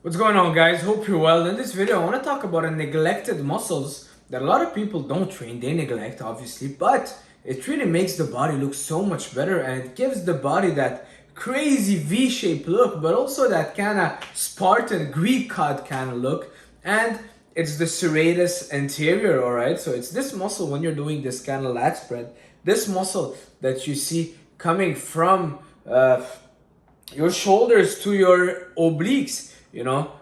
What's going on, guys? Hope you're well. In this video, I want to talk about a neglected muscles that a lot of people don't train. They neglect, obviously, but it really makes the body look so much better, and it gives the body that crazy V-shaped look, but also that kind of Spartan Greek cut kind of look. And it's the serratus anterior, all right? So it's this muscle when you're doing this kind of lat spread, this muscle that you see coming from your shoulders to your obliques,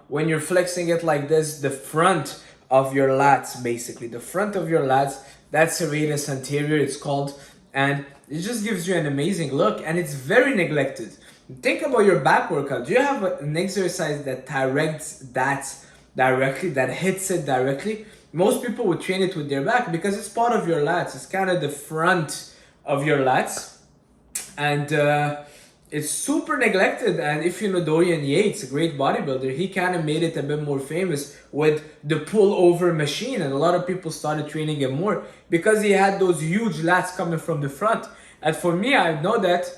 when you're flexing it like this, the front of your lats, basically the front of your lats, that's serratus anterior, it's called, and it just gives you an amazing look, and it's very neglected. Think about your back workout. Do you have an exercise that directs that directly, that hits it directly? Most people would train it with their back because it's part of your lats. It's kind of the front of your lats, and it's super neglected. And if you know Dorian Yates, a great bodybuilder, he kind of made it a bit more famous with the pull-over machine, and a lot of people started training him more because he had those huge lats coming from the front. And for me, I know that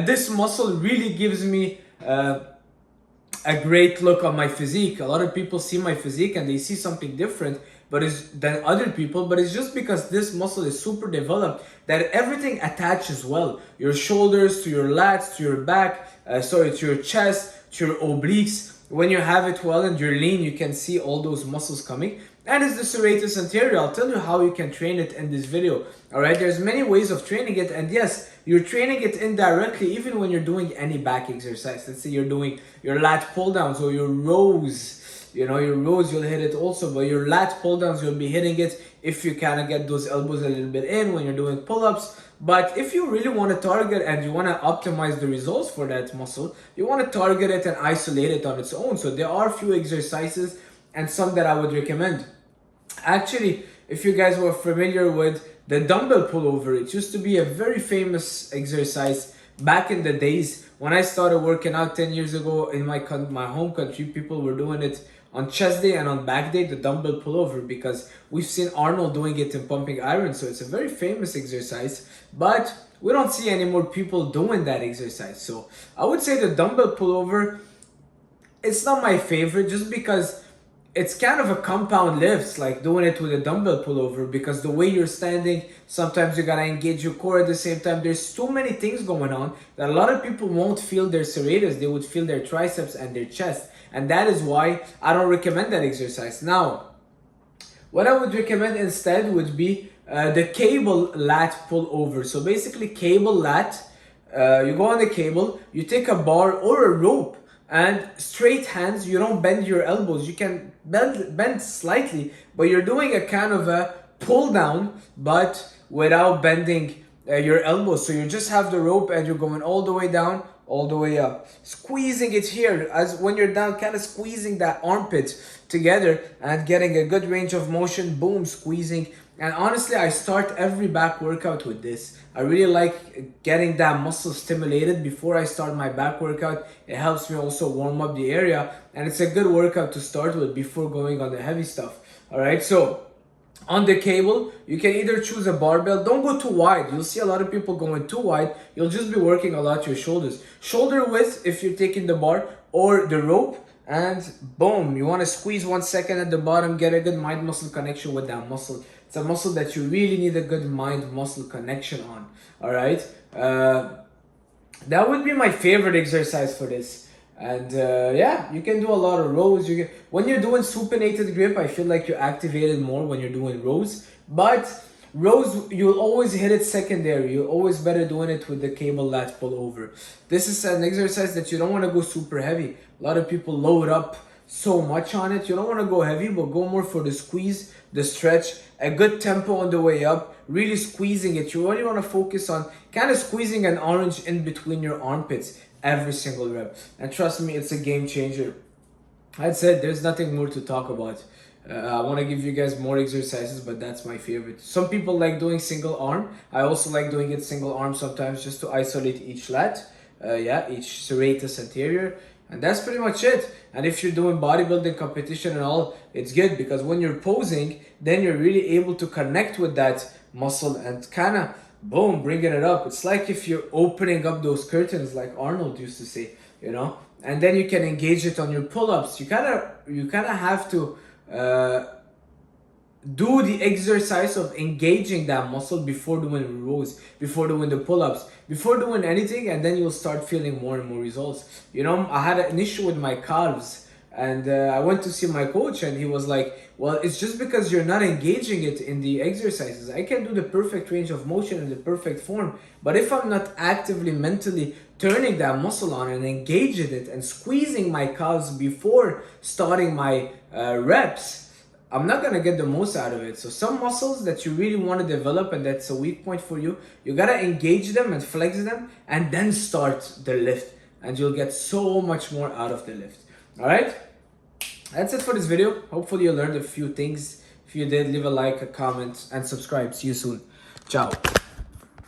this muscle really gives me a great look on my physique. A lot of people see my physique and they see something different than other people, but it's just because this muscle is super developed that everything attaches well. Your shoulders to your lats, to your back, to your chest, to your obliques. When you have it well and you're lean, you can see all those muscles coming. And it's the serratus anterior. I'll tell you how you can train it in this video. Alright, there's many ways of training it, and yes, you're training it indirectly even when you're doing any back exercise. Let's say you're doing your lat pull downs or your rows. Your rows, you'll hit it also, but your lat pull downs, you'll be hitting it if you kind of get those elbows a little bit in when you're doing pull-ups. But if you really want to target and you want to optimize the results for that muscle, you want to target it and isolate it on its own. So there are a few exercises and some that I would recommend. Actually, if you guys were familiar with the dumbbell pullover, it used to be a very famous exercise back in the days when I started working out 10 years ago in my home country. People were doing it on chest day and on back day, the dumbbell pullover, because we've seen Arnold doing it in pumping iron. So it's a very famous exercise, but we don't see any more people doing that exercise. So I would say the dumbbell pullover, it's not my favorite just because it's kind of a compound lift, like doing it with a dumbbell pullover, because the way you're standing, sometimes you gotta engage your core at the same time. There's too many things going on that a lot of people won't feel their serratus, they would feel their triceps and their chest. And that is why I don't recommend that exercise. Now, what I would recommend instead would be the cable lat pullover. So basically cable lat, you go on the cable, you take a bar or a rope, and straight hands, you don't bend your elbows. You can bend slightly, but you're doing a kind of a pull down, but without bending your elbows. So you just have the rope and you're going all the way down, all the way up, squeezing it here as when you're down, kind of squeezing that armpit together and getting a good range of motion. Boom, squeezing. And honestly, I start every back workout with this. I really like getting that muscle stimulated before I start my back workout. It helps me also warm up the area, and it's a good workout to start with before going on the heavy stuff. All right, so on the cable, you can either choose a barbell. Don't go too wide. You'll see a lot of people going too wide. You'll just be working a lot your shoulders. Shoulder width if you're taking the bar or the rope, and boom, you want to squeeze 1 second at the bottom, get a good mind muscle connection with that muscle. It's a muscle that you really need a good mind muscle connection on. All right, that would be my favorite exercise for this. And yeah, you can do a lot of rows. When you're doing supinated grip, I feel like you're activated more when you're doing rows. But rows, you'll always hit it secondary. You're always better doing it with the cable lat pull over. This is an exercise that you don't want to go super heavy. A lot of people load up so much on it. You don't want to go heavy, but go more for the squeeze, the stretch, a good tempo on the way up, really squeezing it. You only want to focus on kind of squeezing an orange in between your armpits every single rep. And trust me, it's a game changer. I'd say there's nothing more to talk about. I want to give you guys more exercises, but that's my favorite. Some people like doing single arm. I also like doing it single arm sometimes just to isolate each lat. Each serratus anterior. And that's pretty much it. And if you're doing bodybuilding competition and all, it's good because when you're posing, then you're really able to connect with that muscle and kind of boom, bringing it up. It's like if you're opening up those curtains like Arnold used to say, and then you can engage it on your pull-ups. You kind of have to do the exercise of engaging that muscle before doing rows, before doing the pull-ups, before doing anything, and then you'll start feeling more and more results. You know, I had an issue with my calves, and I went to see my coach, and he was like, well, it's just because you're not engaging it in the exercises. I can do the perfect range of motion in the perfect form, but if I'm not actively mentally turning that muscle on and engaging it and squeezing my calves before starting my reps, I'm not gonna get the most out of it. So some muscles that you really want to develop and that's a weak point for you, you gotta engage them and flex them and then start the lift, and you'll get so much more out of the lift. All right, that's it for this video. Hopefully you learned a few things. If you did, leave a like, a comment, and subscribe. See you soon. Ciao.